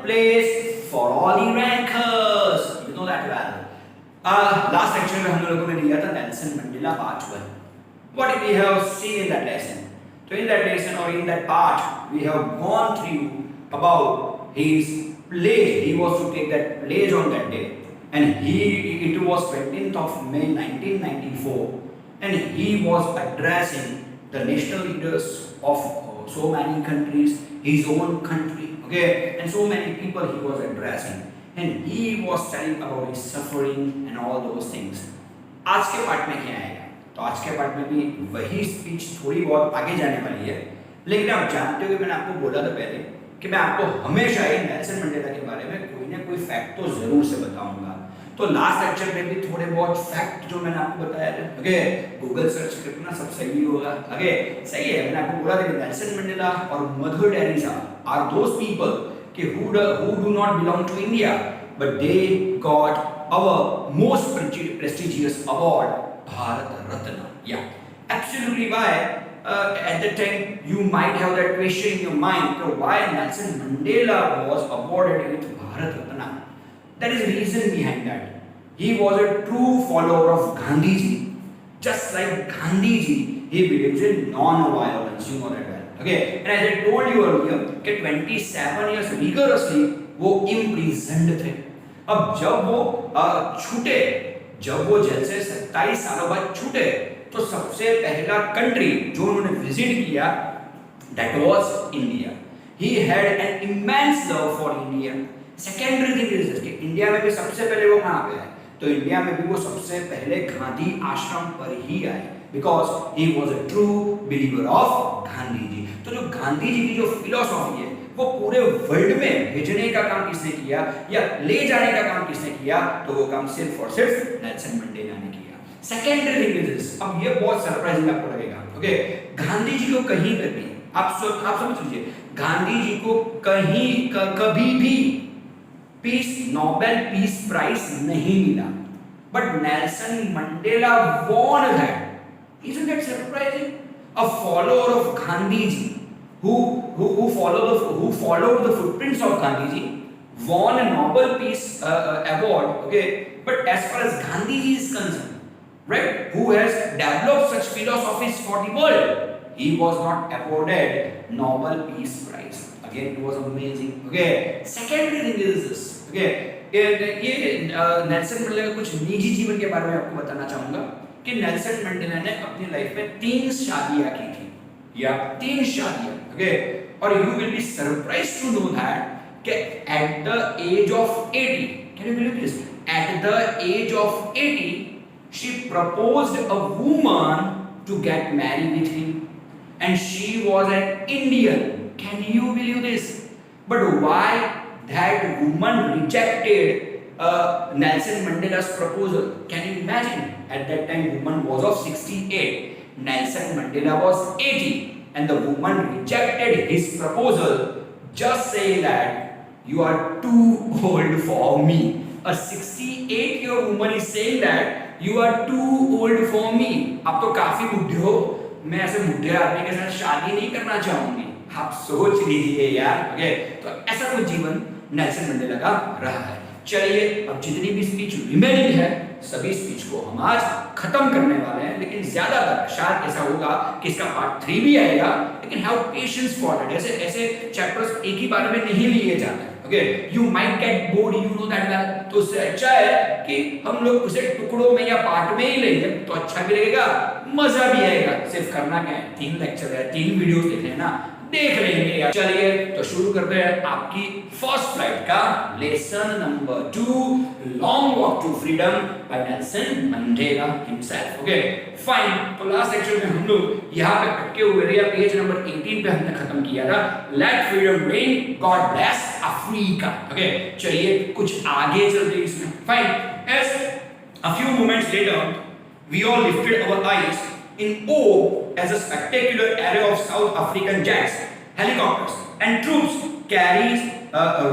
place for all the rankers. You know that well. Last lecture में हम लोगों ने लिया था Nelson Mandela part 1. What did we have seen in that lesson? So in that lesson or in that part, we have gone through about his pledge. He was to take that pledge on that day, and it was 20th of May 1994, and he was addressing the national leaders of so many countries, his own country, okay, and so many people he was addressing, and he was telling about his suffering and all those things. आज के part में क्या आएगा? तो आज के part में भी वही स्पीच थोड़ी बहुत आगे जाने वाली है, लेकिन आप जानते हो कि मैंने आपको बोला था पहले कि मैं आपको हमेशा ही नेल्सन मंडेला के बारे में कोई ना कोई फैक्ट तो जरूर से बताऊंगा। तो लास्ट लेक्चर में भी थोड़े बहुत फैक्ट जो मैंने आपको बताया था, ओके, गूगल सर्च करना सब सही होगा, ओके, सही है। मैंने आपको बोला था कि नेल्सन मंडेला और mother Teresa are those people कि who do not belong to India, but they got our most prestigious award, Bharat Ratna. Yeah, absolutely. Why? At that time, you might have that question in your mind, so why Nelson Mandela was awarded with Bharat Ratna? There is a reason behind that. He was a true follower of Gandhiji. Just like Gandhiji, he believes in non-violence. You know that well. Okay, and as I told you earlier, कि 27 years rigorously वो imprisoned थे. अब जब वो छूटे, जब वो jail से 27 सालों बाद छूटे, तो सबसे पहला कंट्री जो उन्होंने विजिट किया, that was India. He had an immense love for India. Secondary thing is कि इंडिया में भी सबसे पहले वो कहाँ पे आए? तो इंडिया में भी वो सबसे पहले गांधी आश्रम पर ही आए, because he was a true believer of Gandhi ji. तो जो गांधी जी की जो फिलॉसफी है वो पूरे वर्ल्ड में भेजने का काम किसने किया या ले जाने का काम किसने किया? तो वो काम सिर्फ और सिर्फ नेल्सन मंडेला ने किया. Secondary thing is this. अब ये बहुत सरप्राइजिंग आपको लगेगा, ओके, गांधी जी को कहीं पर भी आप समझ लीजिए, गांधी जी को कहीं कभी भी पीस नोबेल पीस प्राइज नहीं मिला, but Nelson Mandela won that. Isn't that surprising? A follower of Gandhiji who followed the footprints of Gandhiji won a Nobel Peace Award, okay, but as far as Gandhiji is concerned, right, who has developed such philosophies for the world, he was not awarded Nobel Peace Prize. Again, it was amazing, okay. Secondary thing is this, okay, ये Nelson Mandela का कुछ निजी जीवन के बारे में आपको बताना चाहूंगा कि नेल्सन मंडेला ने अपनी लाइफ में 3 शादियां की थी, या 3 शादियां, ओके, और you will be surprised to know that कि at the age of 80, can you believe this, at the age of 80 she proposed a woman to get married with him, and she was an Indian. Can you believe this? But why that woman rejected Nelson Mandela's proposal? Can you imagine? At that time, woman was of 68, Nelson Mandela was 80, and the woman rejected his proposal, just saying that you are too old for me. A 68-year-old woman is saying that you are too old for me. आप तो काफी बुढ़े हो, मैं ऐसे बुढ़े आदमी के साथ शादी नहीं करना चाहूंगी. आप सोच लीजिए यार, ओके. तो ऐसा कुछ जीवन नेल्सन मंडेला का रहा है. चलिए, अब जितनी भी स्पीच रिमेनिंग है सभी स्पीच को हम आज खत्म करने वाले हैं, लेकिन ज्यादातर शायद ऐसा होगा कि इसका पार्ट 3 भी आएगा, लेकिन हैव पेशेंस फॉर इट. ऐसे चैप्टर्स एक ही बार में नहीं लिए जाते, okay. You might get bored, you know that well. तो उससे अच्छा है कि हम लोग उसे टुकड़ों में या पार्ट में ही लेंगे, तो अच्छा भी लगेगा, मजा भी आएगा. सिर्फ करना क्या है, 3 लेक्चर है, 3 वीडियोस देख लेना, देख लेंगे यार. चलिए, तो शुरू करते हैं आपकी फर्स्ट फ्लाइट का lesson number 2, long walk to freedom by Nelson Mandela himself. Okay, fine. तो लास्ट लेक्चर में हम लोग यहाँ पे अटके हुए थे, पेज नंबर 18 पे हमने खत्म किया था. Let freedom reign, God bless Africa. Okay, चलिए कुछ आगे चलते हैं इसमें. Fine. As a few moments later we all lifted our eyes in awe as a spectacular array of South African jets, helicopters and troops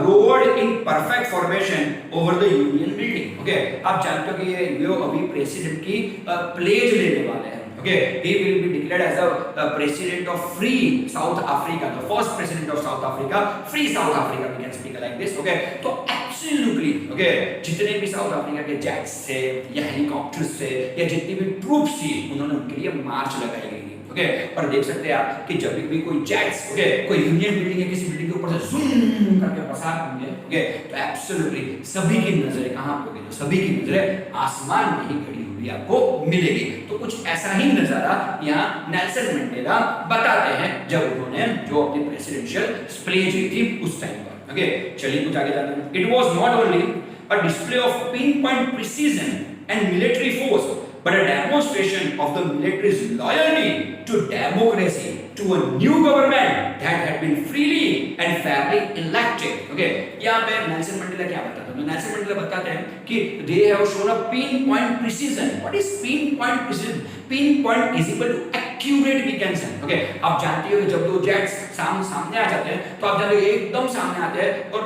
roared in perfect formation over the Union building. Okay, आप जानते हो कि ये अभी president की pledge लेने वाले हैं. Okay, he will be declared as a president of free South Africa, the first president of South Africa, free South Africa, we can speak like this. Okay, तो absolutely, okay, जितने भी south Africa के jets थे या helicopters थे या जितनी भी ट्रूप्स थी, उन्होंने उनके लिए मार्च लगाई गई थी। ओके, और देख सकते हैं आप कि जब भी कोई जेट्स, ओके, कोई यूनियन बिल्डिंग या किसी बिल्डिंग के ऊपर से ज़ूम करके पसार होंगे, ओके, तो एब्सोल्युटली सभी की नजरें कहां पे होगी? तो सभी की नजरें आसमान में ही खड़ी हुई आपको मिलेगी। तो कुछ ऐसा ही नजारा यहाँ नेल्सन मंडेला बताते हैं जब उन्होंने जो अपनी प्रेसिडेंशियल स्पीच दी थी उस टाइम पर। ओके, चलिए कुछ आगे जाते हैं। It was not only a display of pin point precision and military force but a demonstration of the military's loyalty to democracy, to a new government that had been freely and fairly elected. Okay, यहाँ पे Nelson Mandela क्या बताते हैं? तो Nelson Mandela बताते हैं कि they have shown a pinpoint precision. What is pinpoint precision? Pinpoint is equal to accurate, we can say. Okay, आप जानते हो कि जब दो जेट्स सामने आ जाते हैं तो आप जानते हो एकदम सामने आते हैं और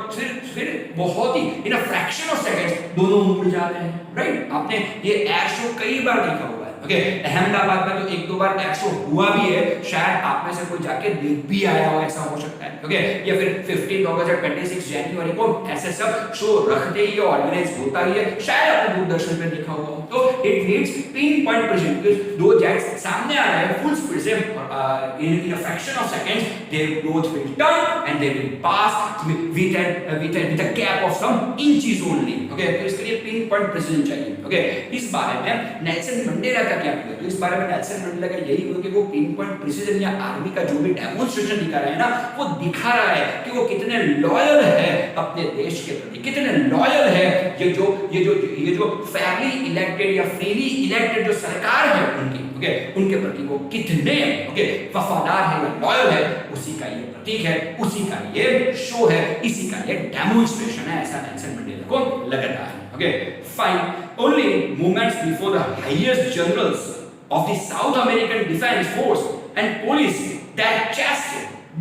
फिर बहुत ही इन अ फ्रैक्शन ऑफ सेकंड्स दोनों मुड़ जाते हैं, राइट? आपने ये एयर शो कई बार देखा होगा। ओके, अहमदाबाद में तो एक दो बार एयर शो हुआ भी है, शायद आप में से कोई जाके देख भी आया हो, ऐसा हो सकता है। ओके, या फिर 15 अगस्त या 26 जनवरी को ऐसे सब शो रखते ही ऑर्गेनाइज होता ही है, शायद आपने दूरदर्शन पे देखा होगा। तो it needs pin point present, दो जेट्स सामने आ रहे हैं फुल स्पीड से in a fraction of seconds, they both will turn and they will pass with a gap of some inches only. Okay, तो इसके लिए पिन पॉइंट प्रेसिजन चाहिए। ओके, इस बारे में नेल्सन मंडेला का क्या किया? तो इस बारे में नेल्सन मंडेला का यही हुआ कि वो पिन पॉइंट प्रेसिजन या आर्मी का जो भी डेमोंस्ट्रेशन दिखा रहा है ना, वो दिखा रहा है कि वो कितने लॉयल है अपने देश के प्रति, कितने लॉयल है ये जो फेयरली इलेक्टेड या फ्रीली इलेक्टेड जो सरकार है उनकी, ओके, उनके प्रति वो कितने, ओके, वफादार है या लॉयल है, उसी का ये प्रतीक है, उसी का ये शो है, इसी का ये डेमोंस्ट्रेशन है, ऐसा नेल्सन मंडेला को लगता है। Okay, fine. Only moments before the highest generals of the South American Defense Force and Police that chest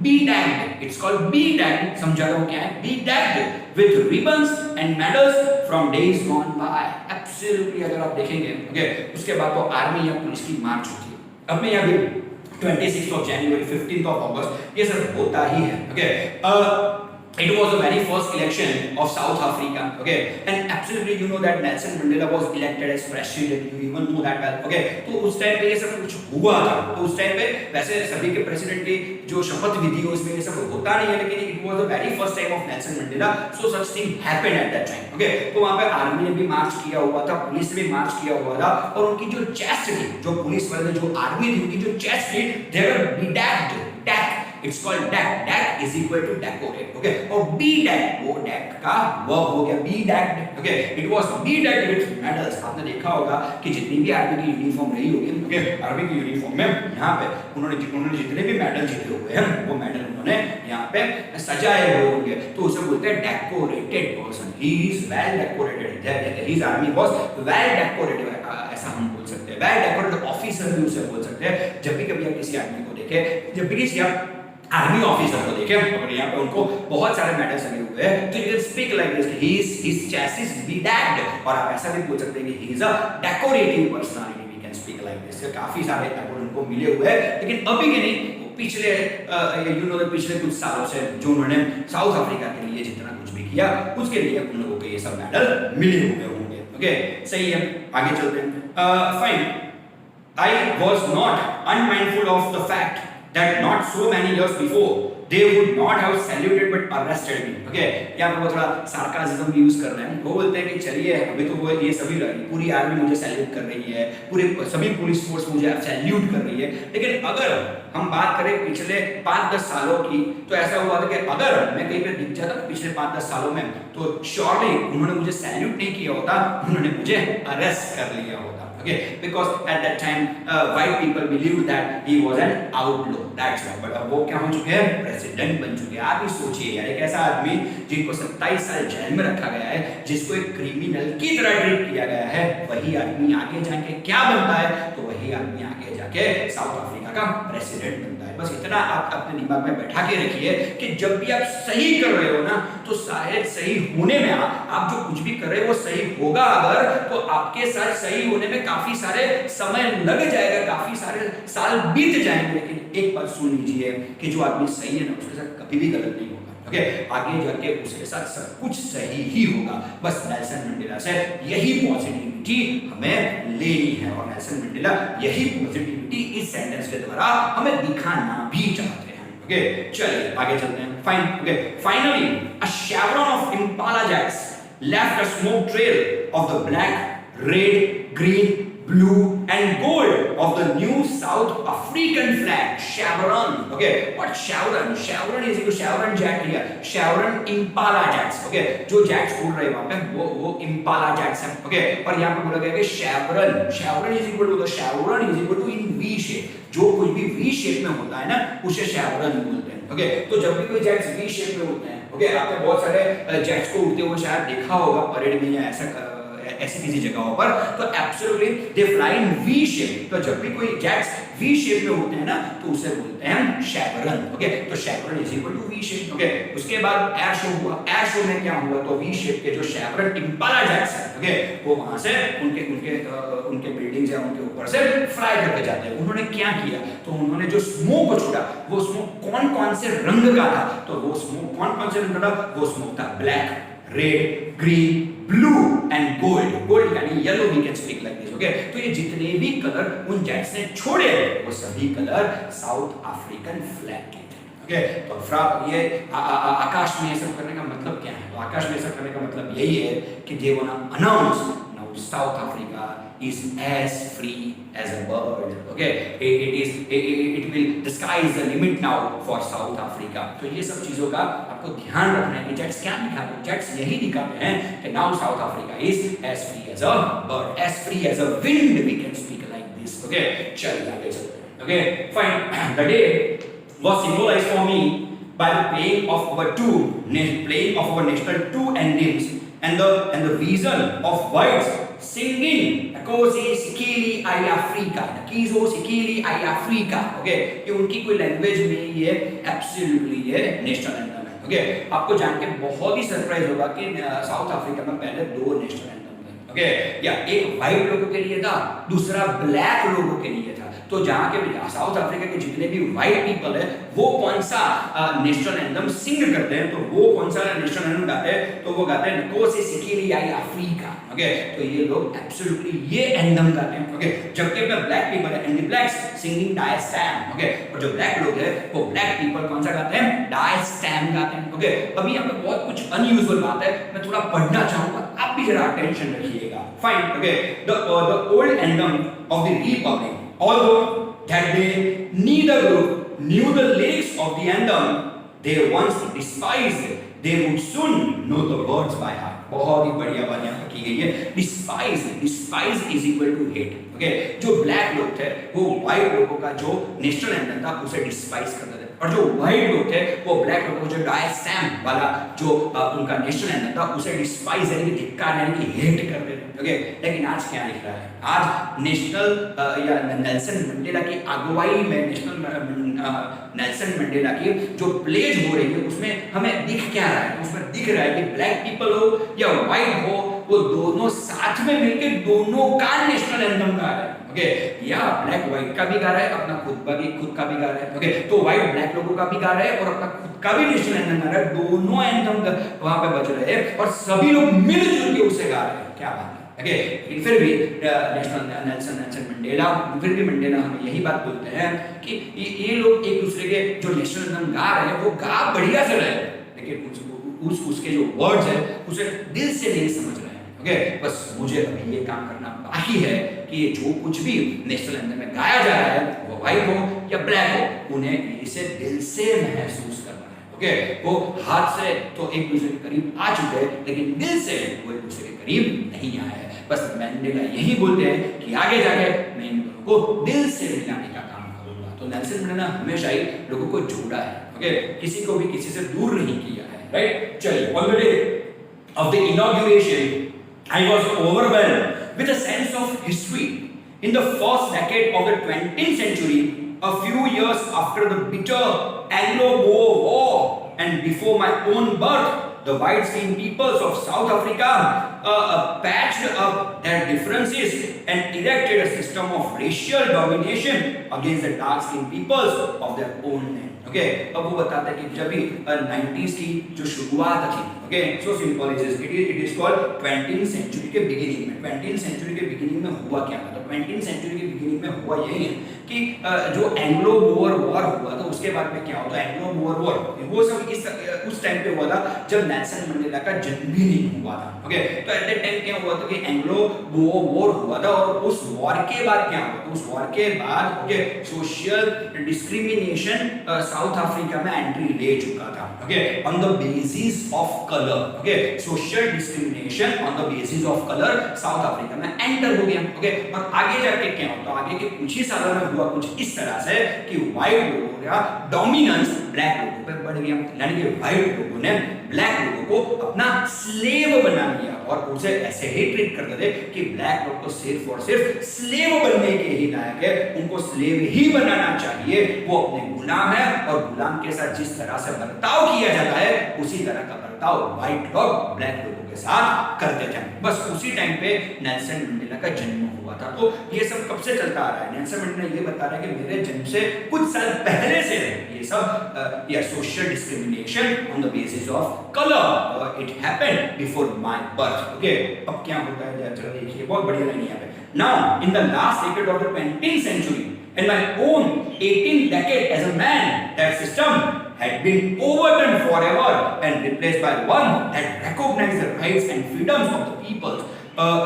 be tagged, it's called be tagged, समझा रहा हूँ क्या है? Be tagged with ribbons and medals from days gone by. Absolutely, अगर आप देखेंगे, okay, उसके बाद तो आर्मी या पुलिस की मार्च होती है। अब मैं यहाँ भी 26th of January, 15th of August ये सब होता ही है। Okay, it was the very first election of South Africa, okay, and absolutely you know that Nelson Mandela was elected as president, you even know that well, okay, तो उस time पे ये सब कुछ हुआ था। तो उस टाइम पे वैसे सभी के प्रेसिडेंट की जो शपथ विधि हो उसमें ये सब होता नहीं है, लेकिन it was the very first time of Nelson Mandela, so such thing happened at that time, okay, तो वहाँ पे आर्मी ने भी मार्च किया हुआ था, पुलिस ने भी मार्च किया हुआ था, और उनकी जो चेस्ट थी, जो पुलिस वाले जो आर्मी थी उनकी जो चेस्ट थी, they were bedagged, tagged, it's called DAC, DAC is equal to decorate, okay, और BDAC, वो DAC का वर्ब हो गया BDAC, okay, it was BDAC with medals। आपने देखा होगा कि जितनी भी आर्मी की यूनिफॉर्म रही होगी, okay, आर्मी की यूनिफॉर्म में यहाँ पे उन्होंने जितने भी मेडल जीते हुए हैं वो मेडल उन्होंने यहाँ पे सजाए हुए होंगे, तो उसे बोलते हैं decorated person, he is well decorated, his army was well decorated, ऐसा हम बोल सकते हैं, well decorated ऑफिसर भी उसे बोल सकते हैं। जब भी कभी आप किसी आदमी को देखें, जब भी किसी आप आर्मी ऑफिसर को देखें, अगर यहाँ पे उनको बहुत सारे मेडल्स लगे हुए हैं, तो you can speak like this, his chest is bedagged, और आप ऐसा भी बोल सकते हैं कि he is a decorative personality, we can speak like this। काफी सारे अवार्ड उनको मिले हुए हैं, लेकिन अभी के नहीं, पिछले पिछले कुछ सालों से जो उन्होंने साउथ अफ्रीका के लिए जितना कुछ भी किया उसके लिए उन लोगों को ये सब मेडल मिले हुए होंगे। ओके, सही है, आगे चलते हैं। Fine, I was not unmindful of the fact that not so many years before they would not have saluted but arrested me. Okay, यहाँ पर वो थोड़ा सार्काज्म भी यूज कर रहे हैं। वो बोलते हैं कि चलिए अभी तो वो ये सभी पूरी आर्मी मुझे सैल्यूट कर रही है, पूरे सभी पुलिस फोर्स मुझे सैल्यूट कर रही है, लेकिन अगर हम बात करें पिछले 5-10 सालों की, तो ऐसा हुआ था कि अगर मैं कहीं पे दिख जाता पिछले 5-10 सालों में, तो श्योरली उन्होंने मुझे सैल्यूट नहीं किया होता, उन्होंने मुझे अरेस्ट कर लिया होता। Okay, because at that time white people believed that he was an outlaw, that's why। but अब वो क्या हो चुके हैं? प्रेसिडेंट बन चुके हैं। आप ही सोचिए यार, एक ऐसा आदमी जिनको 27 साल जेल में रखा गया है, जिसको एक क्रिमिनल की तरह ट्रीट किया गया है, वही आदमी आगे जाके क्या बनता है? तो वही आदमी आगे जाके साउथ अफ्रीका का प्रेसिडेंट बनता है। बस इतना आप अपने दिमाग में बैठा के रखिए कि जब भी आप सही कर रहे हो ना, तो शायद सही होने में आप जो कुछ भी कर रहे हो वो सही होगा अगर, तो आपके साथ सही होने में काफी सारे समय लग जाएगा, काफी सारे साल बीत जाएंगे, लेकिन एक बात सुन लीजिए कि जो आदमी सही है ना उसके साथ कभी भी गलत नहीं होगा। ओके, आगे जाके उसके साथ सब कुछ सही ही होगा। बस नेल्सन मंडेला से यही पॉजिटिविटी हमें लेनी है, और नेल्सन मंडेला यही पॉजिटिविटी इस सेंटेंस के द्वारा हमें दिखाना भी चाहते हैं। ओके, चलिए आगे चलते हैं। Fine, okay, finally a chevron of Impala jets left a smoke trail of the black, red, green, blue and gold of the new South African flag, chevron. Okay, what chevron? Chevron is equal chevron jack here. Chevron Impala jacks. Okay, जो jacks उड़ रहे हैं वहाँ पे वो Impala jacks हैं. Okay, और यहाँ पे बोला गया कि chevron. Chevron is equal to the chevron is equal to in V shape. जो कुछ भी V shape में होता है ना उसे chevron बोलते हैं. Okay, तो जब भी कोई jacks V shape में होते हैं, okay, आपने बहुत सारे jacks को उड़ते हुए शायद देखा होगा परेड में या ऐसी किसी जगहों पर, तो absolutely they fly in V shape. तो जब भी कोई जैक्स वी शेप में होते हैं ना तो उसे बोलते हैं शेवरन। ओके, तो chevron is equal to v shape. Okay, उसके बाद एयर शो हुआ। एयर शो में क्या हुआ, तो वी शेप के जो शेवरन इम्पाला जैक्स है, ओके, वो वहां से उनके उनके उनके बिल्डिंग्स या उनके ऊपर से फ्लाई करके जाते हैं। उन्होंने क्या किया, तो उन्होंने जो स्मोक छोड़ा, वो स्मोक कौन कौन से रंग का था, तो वो स्मोक कौन कौन से रंग का था, वो स्मोक था black, red, green, blue and gold. Gold यानी yellow, we can speak like this. Okay, तो ये जितने भी कलर उन जैक्स ने छोड़े वो सभी कलर साउथ अफ्रीकन फ्लैग के थे। ओके, तो ये आकाश में ये सब करने का मतलब क्या है, तो आकाश में ये सब करने का मतलब यही है कि they want to announce now South Africa is as free as a bird. Okay, it will the sky is the limit now for South Africa. तो ये सब चीजों का आपको ध्यान रखना है कि जैक्स क्या दिखाते हैं, जैक्स यही दिखाते हैं कि now South Africa is as free as a bird, as free as a wind, we can speak like this. Okay, चलिए आगे चलते हैं. Okay, fine. The day was symbolized for me by the playing of our national tune and names and the vision of whites singing Kosi Sikili ai Africa, Kizo Sikili ai Africa. Okay, ये उनकी कोई language में ये absolutely ये national anthem है। Okay, आपको जान के बहुत ही सरप्राइज होगा कि साउथ अफ्रीका में पहले दो नेशनल एंथम थे। ओके, या एक व्हाइट लोगों के लिए था, दूसरा ब्लैक लोगों के लिए था। तो जहाँ के साउथ अफ्रीका के जितने भी व्हाइट पीपल है वो कौन सा नेशनल एंथम सिंग करते हैं, तो वो कौन सा नेशनल एंथम गाते हैं, तो वो गाते हैं कोसी सिकिली आई अफ्रीका। ओके, तो ये लोग एब्सोल्युटली ये एंथम गाते हैं। ओके, जबकि अपना ब्लैक पीपल है and the blacks singing Die Stem. Okay, और जो ब्लैक लोग है वो ब्लैक पीपल कौन सा गाते हैं, डाई स्टैम गाते हैं। ओके, अभी यहाँ पे बहुत कुछ अनयूजुअल बात है, मैं थोड़ा पढ़ना चाहूंगा, आप भी जरा अटेंशन रखिएगा। Fine, okay, the old anthem of the Republic, although that they neither group knew the lyrics of the anthem they once despised, they would soon know the words by heart. बहुत ही बढ़िया बात यहाँ पर की गई है। Despise is equal to hate. Okay, जो black लोग थे वो व्हाइट लोगों का जो नेशनल एंथम था उसे डिस्पाइज करते थे, और जो व्हाइट लोग थे वो ब्लैक लोगों को जो डाई स्टैम वाला जो उनका नेशनल एंथम था उसे डिस्पाइज यानी कि धिक्कार यानी कि हेट करते थे। ओके, लेकिन आज क्या लिख रहा है, आज नेशनल या नेल्सन मंडेला की अगुवाई में नेल्सन मंडेला की जो प्लेज हो रही है उसमें हमें दिख क्या रहा है, उसमें दिख रहा है कि ब्लैक पीपल हो या व्हाइट हो वो दोनों साथ में मिलकर दोनों का नेशनल एंथम गा रहे हैं। ओके, या ब्लैक व्हाइट का भी गा रहा है, अपना खुद का भी गा रहा है। ओके, तो व्हाइट ब्लैक लोगों का भी गा रहा है और अपना खुद का भी नेशनल एंथम गा रहा है, दोनों एंथम वहां पे बज रहे हैं और सभी लोग मिलजुल के उसे गा रहे हैं। क्या बात है। ओके, लेकिन फिर भी नेल्सन मंडेला, फिर भी मंडेला हमें यही बात बोलते हैं कि ये लोग एक दूसरे के जो नेशनल एंथम गा रहे हैं वो गा बढ़िया से रहे हैं, लेकिन उसके जो वर्ड्स है उसे दिल से नहीं समझ रहे हैं। ओके, बस मुझे अभी ये काम करना बाकी है कि ये जो कुछ भी नेशनल एंथम में गाया जा रहा है वो व्हाइट हो या ब्लैक हो, उन्हें इसे दिल से महसूस करना है। ओके, वो हाथ से तो एक दूसरे के करीब आ चुके हैं लेकिन दिल से वो एक दूसरे के करीब नहीं आए हैं। बस मंडेला यही बोलते हैं कि आगे जाके मैं इन दोनों को दिल से मिलाने का काम करूंगा। तो नेल्सन मंडेला हमेशा ही लोगों को जोड़ा है। ओके, किसी को भी किसी से दूर नहीं किया है। राइट, चलिए, on the day of the inauguration I was overwhelmed with a sense of history. In the first decade of the 20th century, a few years after the bitter Anglo-Boer War and before my own birth, the white skinned peoples of South Africa patched up their differences and erected a system of racial domination against the dark skinned peoples of their own land. Okay, अब वो बताता है कि जब भी 90s की जो शुरुआत थी, okay, so simple it is called 20th century के बिगिनिंग में। 20th सेंचुरी के बिगिनिंग में हुआ क्या था? 20th सेंचुरी के बिगिनिंग में हुआ यही है कि जो एंग्लो बोअर वॉर हुआ था उसके बाद में क्या होता है, एंग्लो बोअर वॉर वो सब उस टाइम पे हुआ था जब नेल्सन मंडेला का जन्म भी नहीं हुआ था। ओके, तो एट दैट टाइम क्या हुआ था कि एंग्लो बोअर वॉर हुआ था और उस वॉर के बाद क्या हुआ? उस वॉर के बाद okay social discrimination south Africa में एंट्री ले चुका था। Okay, on the basis of colour. Okay, social discrimination on the basis of colour south Africa में एंटर हो गया। ओके, और आगे जाके क्या होता? आगे के कुछ ही सालों में हुआ कुछ इस तरह से कि व्हाइट लोगों का डोमिनेंस ब्लैक लोगों पे बढ़ गया, यानी कि व्हाइट लोगों ने ब्लैक लोगों को अपना स्लेव बना लिया और उसे ऐसे ही ट्रीट करते थे कि ब्लैक लोग तो सिर्फ और सिर्फ स्लेव बनने के ही लायक है, उनको स्लेव ही बनाना चाहिए, वो अपने गुलाम है और गुलाम के साथ जिस तरह से बर्ताव किया जाता है उसी तरह का बर्ताव व्हाइट लोग ब्लैक लोगों के साथ करते थे। बस उसी टाइम पे नेल्सन मंडेला का जन्म हुआ था। तो ये सब कब से चलता आ रहा है? नेल्सन मंडेला ये बता रहा है कि मेरे जन्म से कुछ साल पहले से ये सब या social discrimination on the basis of colour it happened before my birth. Okay, अब क्या होता है जरा देखिए, बहुत बढ़िया लाइन यहाँ पे। Now in the last decade of the 20th century in my own 18th decade as a man, that system had been overturned forever and replaced by one that recognized the rights and freedoms of the people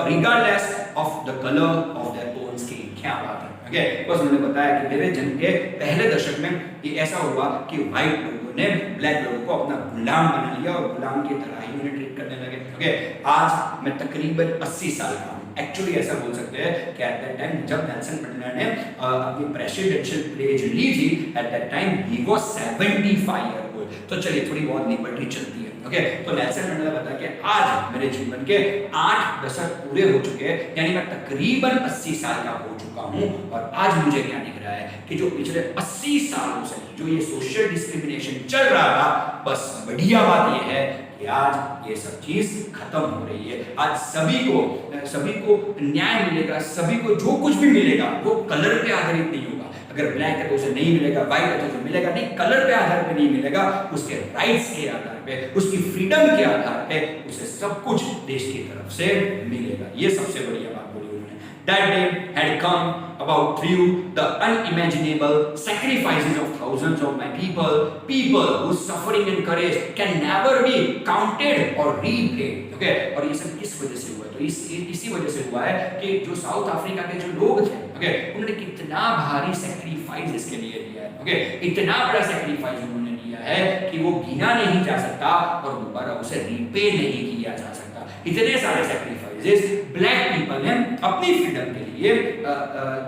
regardless of the color of their own skin. क्या बात है? Okay, बस उन्होंने बताया कि मेरे जन्म के पहले दशक में ये ऐसा हुआ कि व्हाइट लोगों ने ब्लैक लोगों को अपना गुलाम बना लिया और गुलाम की तरह ही उन्हें ट्रीट करने लगे। ओके, आज मैं तकरीबन 80 साल का हूँ। एक्चुअली ऐसा बोल सकते हैं कि एट दैट टाइम जब नेल्सन मंडेला ने अपनी प्रेसिडेंशियल प्लेज ली थी, at that time he was 75 year old. तो चलिए थोड़ी बहुत लिबर्टी चलती है। ओके, तो नेल्सन मंडेला बता कि आज मेरे जीवन के 8 दशक पूरे हो चुके हैं, यानी मैं तकरीबन 80 साल का हो चुका हूं और आज मुझे क्या दिख रहा है कि जो पिछले 80 सालों से जो ये सोशल डिस्क्रिमिनेशन चल रहा था, बस बढ़िया बात ये है कि आज ये सब चीज खत्म हो रही है। आज सभी को न्याय मिलेगा, सभी को जो कुछ भी मिलेगा वो कलर पे आधारित नहीं होगा। अगर ब्लैक है तो उसे नहीं मिलेगा, व्हाइट है तो उसे मिलेगा नहीं, कलर पे आधार पे नहीं मिलेगा, उसके राइट्स के आधार पे, उसकी फ्रीडम के आधार पे उसे सब कुछ देश की तरफ से मिलेगा। ये सबसे बढ़िया बात बोली उन्होंने। That day had come about through the unimaginable sacrifices of thousands of my people whose suffering and courage can never be counted or replayed. Okay, और ये सब किस वजह से हुआ है? तो इसी वजह से हुआ है कि जो साउथ अफ्रीका के जो लोग थे, ओके, उन्होंने कितना भारी सैक्रिफाइस इसके लिए दिया है। ओके, इतना बड़ा सैक्रिफाइस उन्होंने दिया है कि वो गिना नहीं जा सकता और दोबारा उसे रीपे नहीं किया जा सकता। इतने सारे सैक्रिफाइसेस ब्लैक पीपल ने अपनी फ्रीडम के लिए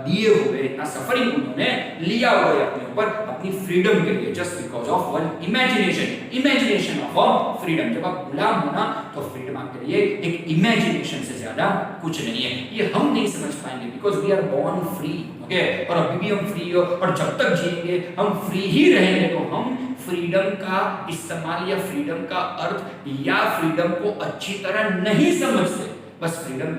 दिए हुए, इतना सफरिंग उन्होंने लिया हुआ है अपने ऊपर अपनी फ्रीडम के लिए, just because of one imagination of freedom. जब आप गुलाम हो ना तो फ्रीडम आपके लिए एक इमेजिनेशन से ज्यादा कुछ नहीं है। ये हम नहीं समझ पाएंगे because we are born free. Okay, और अभी भी हम फ्री हो और जब तक जिएंगे हम फ्री ही रहेंगे। तो हम फ्रीडम का इस्तेमाल या फ्रीडम का अर्थ या फ्रीडम को अच्छी तरह नहीं समझते। बस फ्रीडम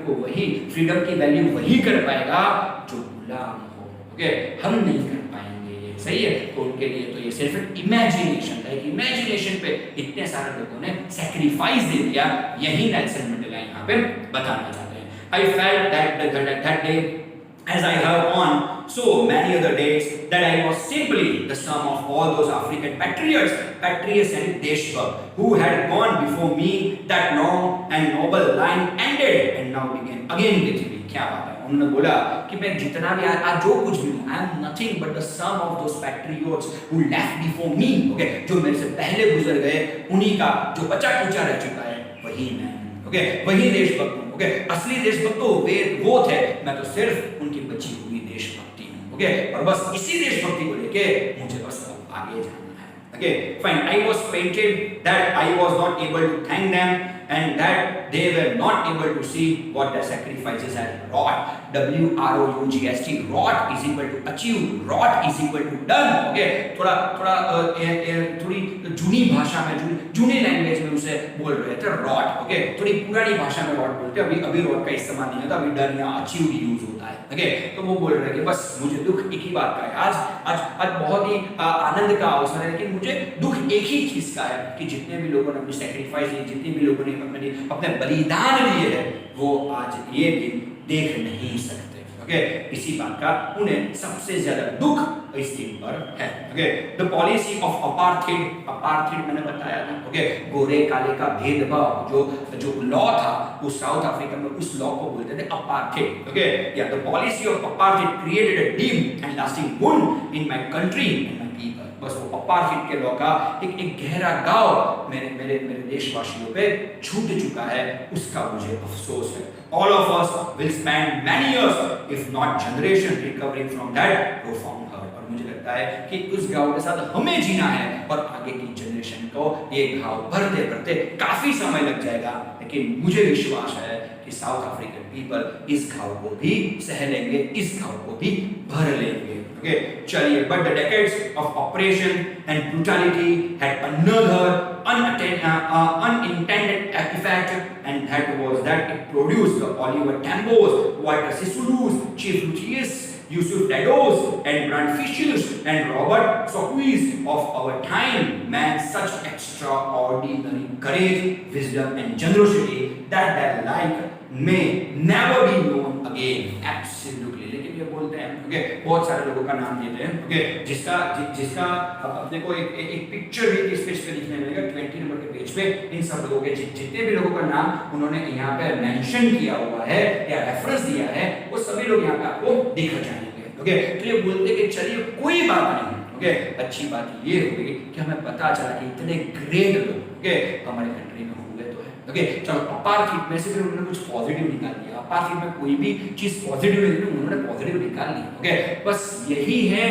की वैल्यू वही कर पाएगा जो गुलाम हो। ओके, हम नहीं कर पाएंगे, ये सही है। तो उनके लिए तो ये सिर्फ इमेजिनेशन था। इमेजिनेशन पे इतने सारे लोगों ने सैक्रिफाइस दे दिया, यही नेल्सन मंडेला यहाँ पे बताना चाहते हैं। I felt that day as I have on so many other days that I was simply the sum of all those African patriots and Deshbhakt who had gone before me. That long and noble line ended and now began again with me. क्या बात है? उन्होंने बोला कि मैं जितना भी आज जो कुछ भी हूँ, I am nothing but the sum of those patriots who left before me. Okay, जो मेरे से पहले गुजर गए, उन्हीं का जो बचा कुचा रह चुका है वही मैं। ओके, वही देशभक्त हूँ। ओके, असली देशभक्त तो वो थे, मैं तो सिर्फ उनकी बची हुई देशभक्ति हूँ। ओके, और बस इसी देशभक्ति को लेके मुझे बस आगे जाना है। Okay, fine. I was painted that I was not able to thank them and that they were not able to see what their sacrifices had wrought. WROUGHT. Wrought is equal to achieve. Wrought is equal to done. Okay, थोड़ा थोड़ा थोड़ी जूनी भाषा में जूनी language में उसे बोल रहे थे wrought. Okay, थोड़ी पुरानी भाषा में wrought बोलते हैं. अभी wrought का इस्तेमाल नहीं होता. अभी done या achieve यूज होता है. Okay, तो वो बोल रहे हैं कि बस मुझे दुख एक ही बात का है. आज बहुत ही आनंद का अवसर है, लेकिन मुझे दुख एक ही चीज का है कि जितने भी लोगों ने अपनी सैक्रिफाइस दी, जितने भी लोगों ने अपने बलिदान दिए हैं, वो आज ये दिन देख नहीं सकते. ओके, इसी बात का उन्हें सबसे ज्यादा दुख इस दिन पर है. Okay, the policy of apartheid मैंने बताया था. ओके, गोरे काले का भेदभाव जो लॉ था उस साउथ अफ्रीका में, उस लॉ को बोलते थे अपार्थाइड. ओके, या the policy of apartheid created a deep and lasting wound in my country and my people. बस वो अपार्थाइड के लॉ का एक गहरा घाव मेरे देशवासियों पे छूट चुका है, उसका मुझे अफसोस है. All of us will spend many years, if not generation, recovering from that profound hurt. और मुझे लगता है कि उस घाव के साथ हमें जीना है और आगे की जनरेशन को ये घाव भरते भरते काफी समय लग जाएगा, लेकिन मुझे विश्वास है कि साउथ अफ्रीकन पीपल इस घाव को भी सह लेंगे, इस घाव को भी भर लेंगे. Okay, चलिए, but the decades of oppression and brutality had another unintended effect, and that was that it produced the Oliver Tambos, Walter Sisulu's, Chief Lucius, Yusuf Dados, and Brand Fishers, and Robert Soquis of our time, man, such extraordinary courage, wisdom, and generosity that their like may never be known again. Absolutely. लेकिन ये बोलते हैं, okay, बहुत सारे लोगों का नाम देते हैं, ओके, जिसका अपने को एक पिक्चर भी इस पेज पे दिखने मिलेगा 20 नंबर के पेज पे. इन सब लोगों के जितने भी लोगों का नाम उन्होंने यहाँ पे मेंशन किया हुआ है या रेफरेंस दिया है, वो सभी लोग यहाँ पे आपको दिख जाएंगे. ओके, तो ये बोलते कि चलिए कोई बात नहीं. ओके, अच्छी बात ये हुई कि हमें पता चला कि इतने ग्रेट लोग, ओके, हमारे कंट्री में हुए तो है. ओके, चलो, अपार्थाइड में से फिर उन्होंने कुछ पॉजिटिव निकाल दिया. अपार्थाइड में कोई भी चीज पॉजिटिव नहीं थी, उन्होंने पॉजिटिव निकाल ली. ओके, बस यही है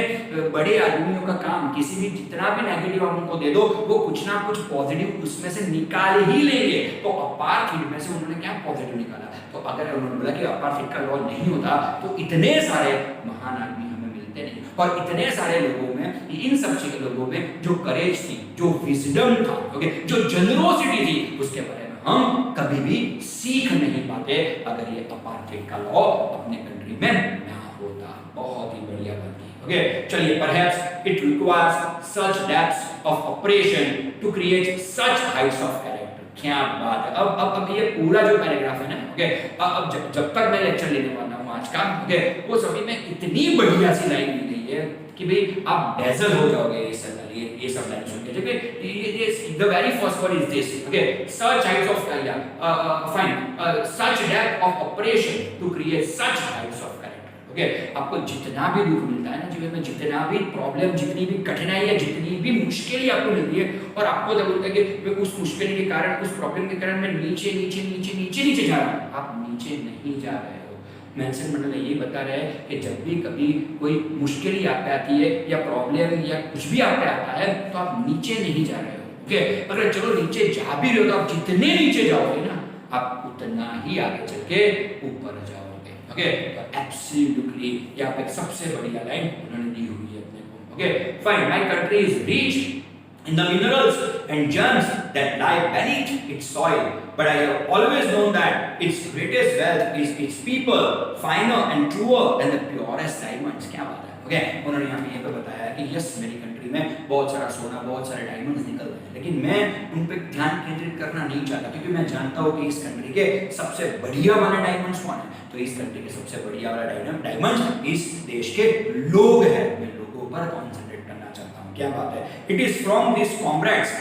बड़े आदमियों का काम. किसी भी जितना भी नेगेटिव आप उनको दे दो, वो कुछ ना कुछ पॉजिटिव उसमें से निकाल ही लेंगे. तो अपार्थाइड में से उन्होंने क्या पॉजिटिव निकाला? तो अगर उन्होंने बोला कि अपार्थाइड का लॉ नहीं होता तो इतने सारे महान आदमी हमें मिलते नहीं, और इतने सारे लोगों में, इन सब चीज लोगों में जो करेज थी, जो विजडम था, ओके, जो जनरोसिटी थी, उसके बारे में हम कभी भी सीख नहीं पाते अगर ये अपार्थाइड का लॉ अपने कंट्री में ना होता. बहुत ही बढ़िया बात है. ओके, चलिए, perhaps it requires such depths of oppression to create such heights of character. क्या बात है. अब ये पूरा जो पैराग्राफ है ना, ओके, अब जब तक मैं लेक्चर लेने वाला हूँ आज का, ओके, वो सभी में इतनी बढ़िया सी लाइन दी गई है कि भाई आप डेजल हो जाओगे ये सब लाइन सुन के. ये the very first word is this. Okay, such heights of such depth of oppression to create such heights of character. Okay, आपको जितना भी दुख मिलता है ना जीवन में, जितना भी प्रॉब्लम, जितनी भी कठिनाई है, जितनी भी मुश्किलें आपको मिलती है, और आपको जब बोलता है कि उस मुश्किल के कारण, उस प्रॉब्लम के कारण मैं नीचे जा रहा हूँ, आप नीचे नहीं जा रहे हो. मेंशन मंडल ये बता रहे हैं कि जब भी कभी कोई मुश्किल ही आप पे आती है या प्रॉब्लम या कुछ भी आप पे आता है, तो आप नीचे नहीं जा रहे हो. ओके, अगर चलो नीचे जा भी रहे हो तो आप जितने नीचे जाओगे ना, आप उतना ही आगे चल के ऊपर जाओगे. ओके, तो एब्सोल्युटली यहाँ पे सबसे बढ़िया लाइन उन्होंने दी हुई है अपने को. Okay, fine. My country is rich in the minerals and gems that lie beneath its soil, but I have always known that its greatest wealth is its people, finer and truer than the purest diamonds. क्या बात है. Okay, उन्होंने यहाँ पे ये बताया कि yes, मेरी कंट्री में बहुत सारा सोना, बहुत सारे डायमंड्स निकलते हैं, लेकिन मैं उन पे ध्यान केंद्रित करना नहीं चाहता, क्योंकि मैं जानता हूँ कि इस कंट्री के सबसे बढ़िया वाले डायमंड्स कौन है. तो इस कंट्री के सबसे बढ़िया वाला डायमंड इस देश के लोग हैं. मैं लोगों पर कॉन्सेंट्रेट करना चाहता हूँ. क्या बात है. It is from these comrades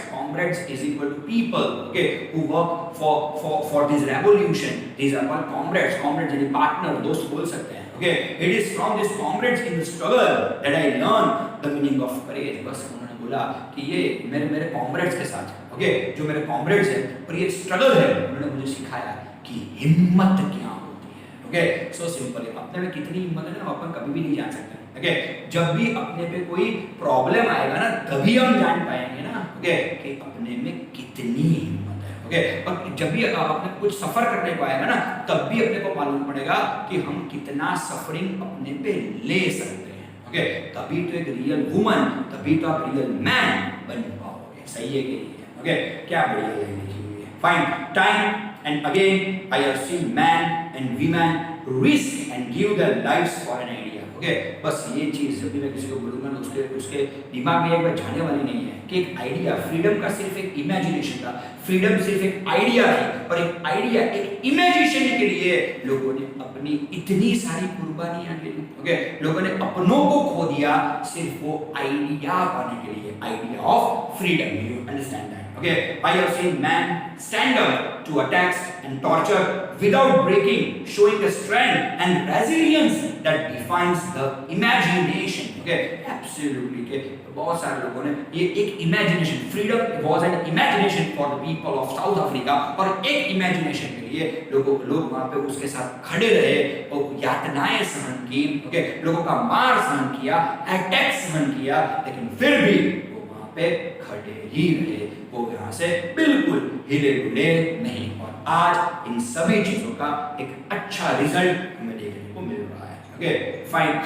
is equal to people, okay, who work for this revolution. These are called comrades यानी partner, दोस्त बोल सकते हैं. Okay, it is from these comrades in the struggle that I learned the meaning of courage. बस उन्होंने बोला कि ये मेरे comrades के साथ, okay, जो मेरे comrades हैं और ये struggle है, उन्होंने मुझे सिखाया कि हिम्मत क्या होती है. ओके सो सिंपल है, अपने में कितनी हिम्मत है ना अपन कभी भी नहीं जान सकते। ओके जब भी अपने पे कोई प्रॉब्लम आएगा ना तभी हम जान पाएंगे ना ओके कि अपने में कितनी हिम्मत है। ओके और जब भी अपने कुछ सफर करने को आएगा ना तब भी अपने को मालूम पड़ेगा कि हम कितना सफरिंग अपने पे ले सकते हैं। ओके तभी तो एक रियल वुमन, तभी तो आप रियल मैन बन पाओगे। सही है कि नहीं है? ओके क्या बढ़िया लाइन लिखी हुई है। Find time and again I have seen man and women risk and give their lives for an idea। Okay बस ये चीज जब भी मैं किसी को बोलूंगा ना उसके दिमाग में एक बार जाने वाली नहीं है कि एक आइडिया, फ्रीडम का सिर्फ एक इमेजिनेशन था, फ्रीडम सिर्फ एक आइडिया थी और एक आइडिया एक इमेजिनेशन के लिए लोगों ने अपनी इतनी सारी कुर्बानियां दी। ओके लोगों ने अपनों को खो दिया सिर्फ वो आइडिया पाने के लिए, idea of freedom. You understand that? Okay, I have seen man stand up to attacks and torture without breaking, showing the strength and resilience that defines the imagination। Okay, absolutely। के बहुत सारे लोगों ने ये एक imagination, freedom was an imagination for the people of south Africa, और एक imagination के लिए लोग वहां पे उसके साथ खड़े रहे और यातनाएं सहन की। ओके लोगों का मार सहन किया, अटैक सहन किया, लेकिन फिर भी वो वहां पे खड़े ही रहे, वो यहाँ से बिल्कुल हिले डुले नहीं। और आज इन सभी चीजों का एक अच्छा रिजल्ट हमें देखने को मिल रहा है। Okay fine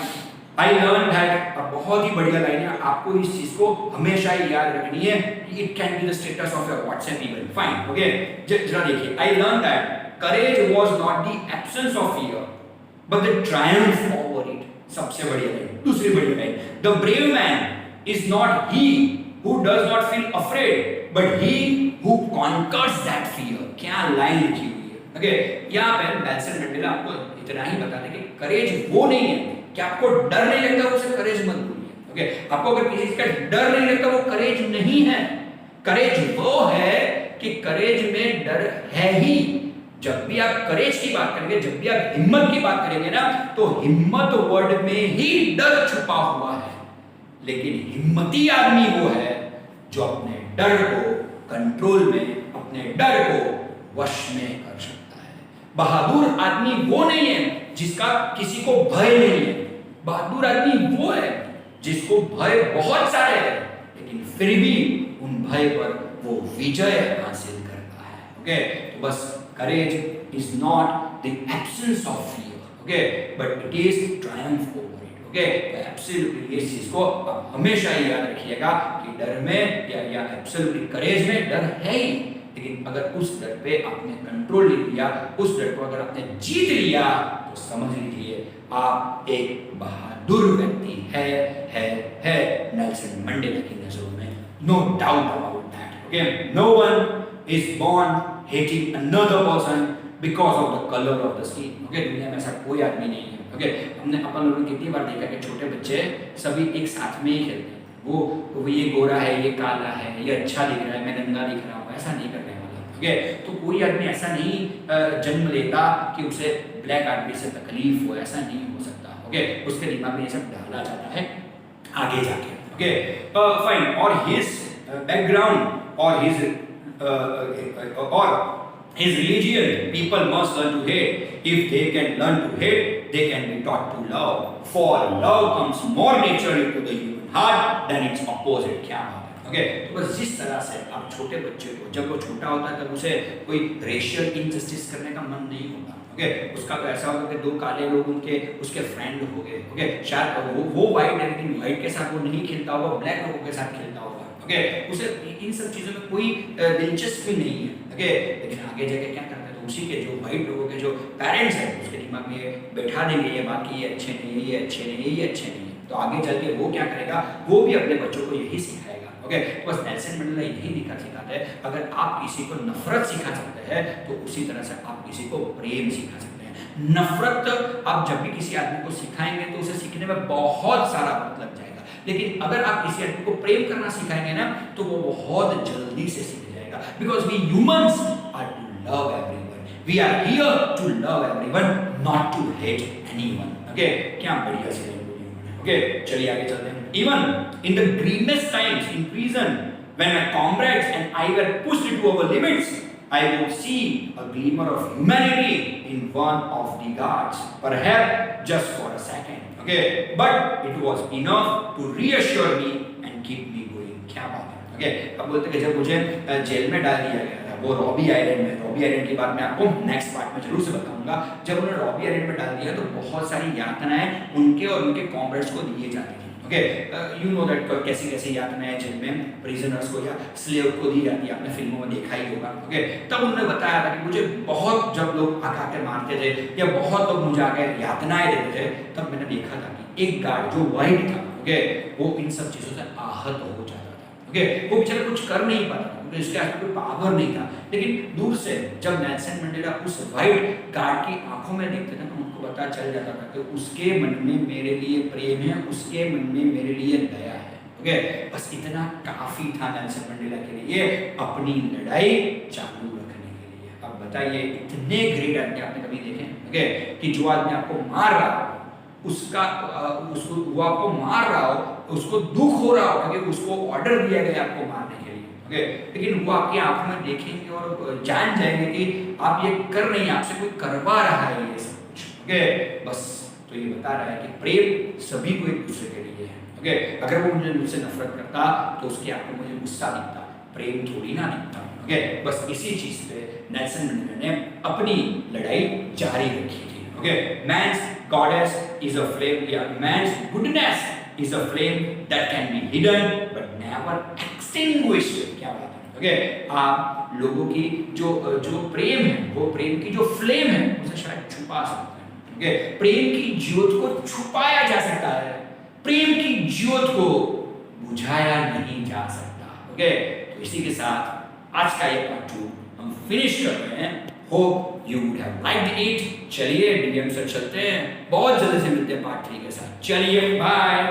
I learn that, अब बहुत ही बढ़िया लाइन है, आपको इस चीज को हमेशा ही याद रखनी है। It can be the status of your WhatsApp even. Fine okay जरा देखिए, I learn that courage was not the absence of fear but the Triumph over it. सबसे बढ़िया लाइन, दूसरी बढ़िया line, the brave man is not he who does not feel afraid but he who conquers that fear। क्या line लिखी हुई है। Okay यहाँ पे नेल्सन मंडेला आपको इतना ही बता दें कि करेज वो नहीं है कि आपको डर नहीं लगता उसे करेज मत बोलिए। ओके आपको अगर किसी चीज का डर नहीं लगता वो करेज नहीं है। करेज वो है कि करेज में डर है ही। जब भी आप करेज की बात करेंगे, जब भी आप हिम्मत की बात करेंगे ना, तो हिम्मत वर्ड में ही डर छुपा हुआ है। लेकिन हिम्मती आदमी वो है जो अपने डर को कंट्रोल में, अपने डर को वश में कर सकता है। बहादुर आदमी वो नहीं है जिसका किसी को भय नहीं है। बहादुर आदमी वो है जिसको भय बहुत सारे है लेकिन फिर भी उन भय पर वो विजय हासिल करता है। ओके तो बस courage is not the absence of fear, okay but it is Triumph over. Okay absolutely इस चीज को आप हमेशा ही याद रखिएगा कि डर में या एब्सोल्युटली करेज में डर है ही, लेकिन अगर उस डर पे आपने कंट्रोल ले लिया, उस डर को अगर आपने जीत लिया, तो समझ लीजिए आप एक बहादुर व्यक्ति है नेल्सन मंडेला की नजरों में। No doubt about that. Okay no one is born hating another person because of the colour of the skin. Okay दुनिया में ऐसा कोई आदमी नहीं है। ओके हमने अपन लोगों ने कितनी बार देखा कि छोटे बच्चे सभी एक साथ में ही खेलते हैं। वो ये गोरा है, ये काला है, ये अच्छा दिख रहा है, मैं नंगा दिख रहा हूँ, ऐसा नहीं करने वाला। ओके तो कोई आदमी ऐसा नहीं जन्म लेता कि उसे ब्लैक आदमी से तकलीफ हो, ऐसा नहीं हो सकता। ओके उसके दिमाग में ये सब डाला जाता है आगे जाके। ओके फाइन और हिज बैकग्राउंड और his religion, people must learn to hate. If they can learn to hate, they can be taught to love. For love comes more naturally to the human heart than its opposite। क्या बात है। Okay तो बस जिस तरह से आप छोटे बच्चे को, जब वो छोटा होता है तब उसे कोई रेशियल इनजस्टिस करने का मन नहीं होता। ओके उसका तो ऐसा होगा कि दो काले लोग उसके फ्रेंड हो गए। ओके शायद वो वाइट है लेकिन वाइट के साथ वो नहीं खेलता होगा, ब्लैक लोगों के साथ खेलता होगा। ओके उसे इन सब चीजों में कोई दिलचस्पी नहीं है। ओके लेकिन आगे जाके क्या करता है, तो उसी के जो वाइट लोगों के जो पेरेंट्स हैं उसके दिमाग में बैठा देंगे ये बात कि ये अच्छे नहीं है, ये अच्छे नहीं है, ये अच्छे नहीं है। तो आगे चल के वो क्या करेगा, वो भी अपने बच्चों को यही सिखाएगा। ओके बस नेल्सन मंडेला यही सिखाते हैं, अगर आप किसी को नफरत सिखा सकते हैं तो उसी तरह से आप किसी को प्रेम सिखा सकते हैं। नफरत आप जब भी किसी आदमी को सिखाएंगे तो उसे सीखने में बहुत सारा वक्त लग जाएगा, लेकिन अगर आप किसी आदमी को प्रेम करना सिखाएंगे ना तो वो बहुत जल्दी से सीख जाएगा। Because we humans are to love everyone, we are here to love everyone, not to hate anyone. Okay क्या बढ़िया से ओके चलिए आगे चलते हैं। Even in the grimmest times in prison when my comrades and I were pushed to our limits I would see a glimmer of humanity in one of the guards, perhaps just for a second. Okay, but it was enough to reassure me and keep me going. क्या बात है? Okay, अब बोलते कि जब मुझे jail में डाल दिया गया था, वो रॉबी आइलैंड में, रॉबी आइलैंड की बात मैं आपको नेक्स्ट पार्ट में जरूर से बताऊंगा। जब उन्हें रॉबी आइलैंड में डाल दिया तो बहुत सारी यातनाएं उनके और उनके कॉमरेड्स को दिए जाती थी। ओके, यू नो दैट कैसी कैसी यातनाएं जेल में प्रिजनर्स को या स्लेव को दी जाती है, आपने फिल्मों में देखा ही होगा। ओके, तब उन्होंने बताया था कि मुझे बहुत, जब लोग आके मारते थे या बहुत लोग मुझे आके यातनाएं देते थे, तब मैंने देखा था कि एक गार्ड जो वाइट था, ओके, वो इन सब चीजों से आहत हो जाता था। ओके, वो बेचारा कुछ कर नहीं पाता था क्योंकि उसके हाथ में कोई पावर नहीं था, लेकिन दूर से जब नेल्सन मंडेला उस वाइट गार्ड की आंखों में देखते थे ना, उनको पता चल जाता था कि उसके मन में मेरे लिए प्रेम है, उसके मन में मेरे लिए दया है। ओके, बस इतना काफी था नेल्सन मंडेला के लिए अपनी लड़ाई चालू रखने के लिए। अब बताइए, इतने ग्रेट आदमी आपने कभी देखे? ओके, कि जो आदमी आपको मार रहा हो, उसका उसको वो आपको मार रहा हो, उसको दुख हो रहा हो क्योंकि उसको ऑर्डर दिया गया आपको मारने के लिए। ओके, लेकिन वो आपकी आंखों में देखेंगे और जान जाएंगे कि आप ये कर नहीं, आपसे कोई करवा रहा है ये सब कुछ। ओके, बस तो ये बता रहा है कि प्रेम सभी को एक दूसरे के लिए है। ओके, अगर वो मुझसे नफरत करता तो उसकी आंखों में मुझे गुस्सा दिखता, प्रेम थोड़ी ना दिखता। ओके, बस इसी चीज पे नेल्सन मंडेला ने अपनी लड़ाई जारी रखी थी। Okay, man's goddess is a flame, yeah, man's goodness is a flame that can be hidden but never extinguished. क्या बात है? ओके, आप लोगों की जो प्रेम है, वो प्रेम की जो फ्लेम है, उसे शायद छुपा सकते हैं। ओके, प्रेम की ज्योत को छुपाया जा सकता है, प्रेम की ज्योत को बुझाया नहीं जा सकता। ओके, तो इसी के साथ आज का ये पार्ट 2 हम फिनिश कर रहे हैं। Hope you would have liked it. चलिए डीएम से चलते हैं, बहुत जल्दी से मिलते हैं पार्ट 3 के साथ। चलिए बाय।